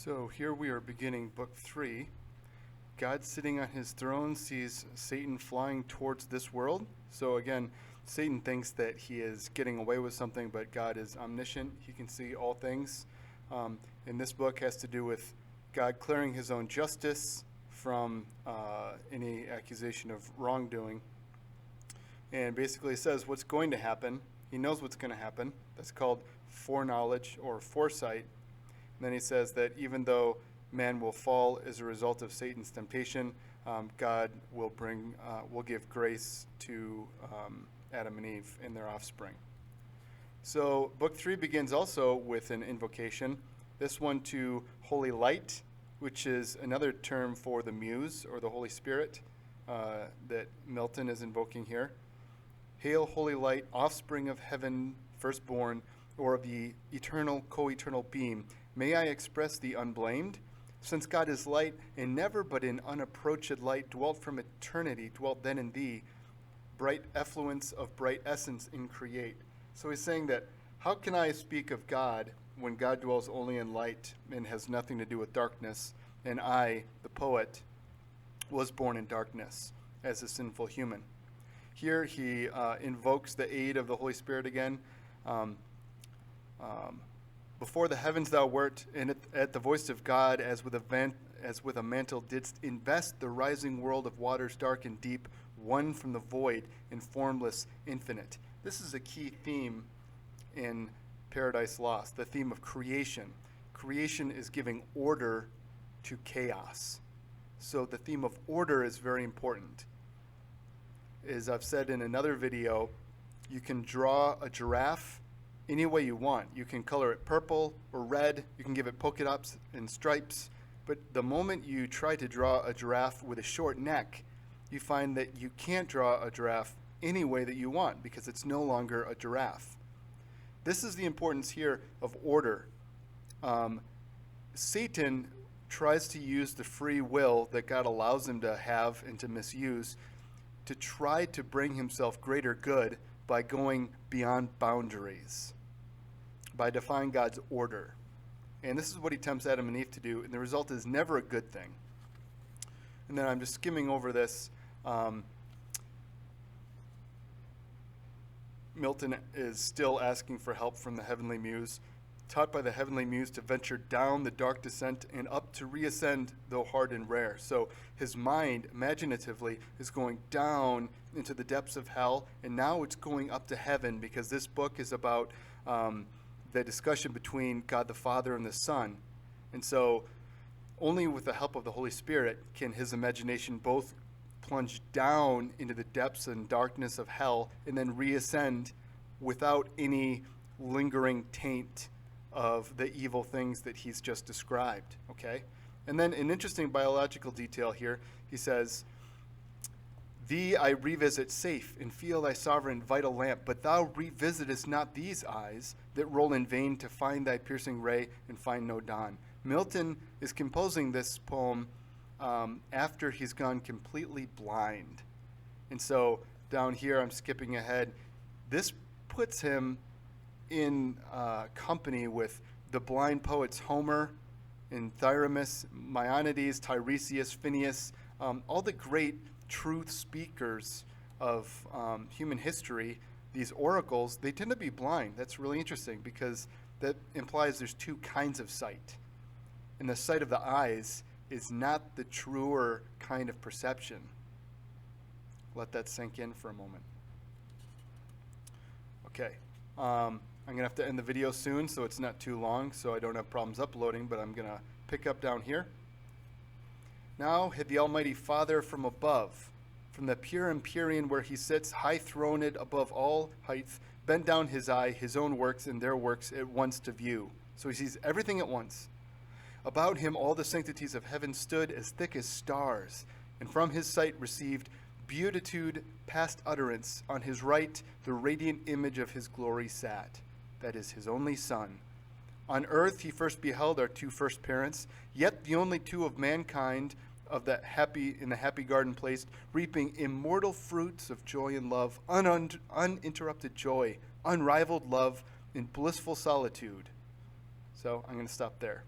So here we are beginning book 3. God sitting on his throne sees Satan flying towards this world. So again, Satan thinks that he is getting away with something, but God is omniscient. He can see all things. And this book has to do with God clearing his own justice from any accusation of wrongdoing. And basically says what's going to happen. He knows what's going to happen. That's called foreknowledge or foresight. And then he says that even though man will fall as a result of Satan's temptation, God will give grace to Adam and Eve and their offspring. So book 3 begins also with an invocation, this one to Holy Light, which is another term for the Muse or the Holy Spirit that Milton is invoking here. Hail, Holy Light, offspring of heaven, firstborn, or of the eternal, co-eternal beam. May I express thee unblamed? Since God is light, and never but in unapproached light dwelt from eternity, dwelt then in thee, bright effluence of bright essence in create. So he's saying that, how can I speak of God when God dwells only in light and has nothing to do with darkness, and I, the poet, was born in darkness as a sinful human? Here he invokes the aid of the Holy Spirit again. Before the heavens thou wert, and at the voice of God, as with a mantle didst invest the rising world of waters dark and deep, one from the void and formless infinite. This is a key theme in Paradise Lost, the theme of creation. Creation is giving order to chaos. So the theme of order is very important. As I've said in another video, you can draw a giraffe any way you want. You can color it purple or red. You can give it polka dots and stripes. But the moment you try to draw a giraffe with a short neck, you find that you can't draw a giraffe any way that you want because it's no longer a giraffe. This is the importance here of order. Satan tries to use the free will that God allows him to have and to misuse to try to bring himself greater good by going beyond boundaries, by defying God's order. And this is what he tempts Adam and Eve to do, and the result is never a good thing. And then I'm just skimming over this. Milton is still asking for help from the heavenly muse, taught by the heavenly muse to venture down the dark descent and up to reascend, though hard and rare. So his mind, imaginatively, is going down into the depths of hell, and now it's going up to heaven because this book is about the discussion between God the Father and the Son. And so only with the help of the Holy Spirit can his imagination both plunge down into the depths and darkness of hell and then reascend without any lingering taint of the evil things that he's just described, okay? And then an interesting biological detail here, he says, thee I revisit safe and feel thy sovereign vital lamp, but thou revisitest not these eyes that roll in vain to find thy piercing ray and find no dawn. Milton is composing this poem after he's gone completely blind. And so down here, I'm skipping ahead, this puts him in company with the blind poets Homer and Thyramis, Maimonides, Tiresias, Phineas, all the great truth speakers of human history. These oracles, they tend to be blind. That's really interesting because that implies there's two kinds of sight. And the sight of the eyes is not the truer kind of perception. Let that sink in for a moment. Okay. I'm going to have to end the video soon, so it's not too long, so I don't have problems uploading, but I'm going to pick up down here. Now had the Almighty Father from above, from the pure empyrean where he sits, high-throned above all heights, bent down his eye, his own works and their works at once to view. So he sees everything at once. About him all the sanctities of heaven stood as thick as stars, and from his sight received beatitude past utterance. On his right the radiant image of his glory sat, that is his only Son. On earth he first beheld our two first parents, yet the only two of mankind of that in the happy garden placed, reaping immortal fruits of joy and love, uninterrupted joy, unrivaled love in blissful solitude. So I'm going to stop there.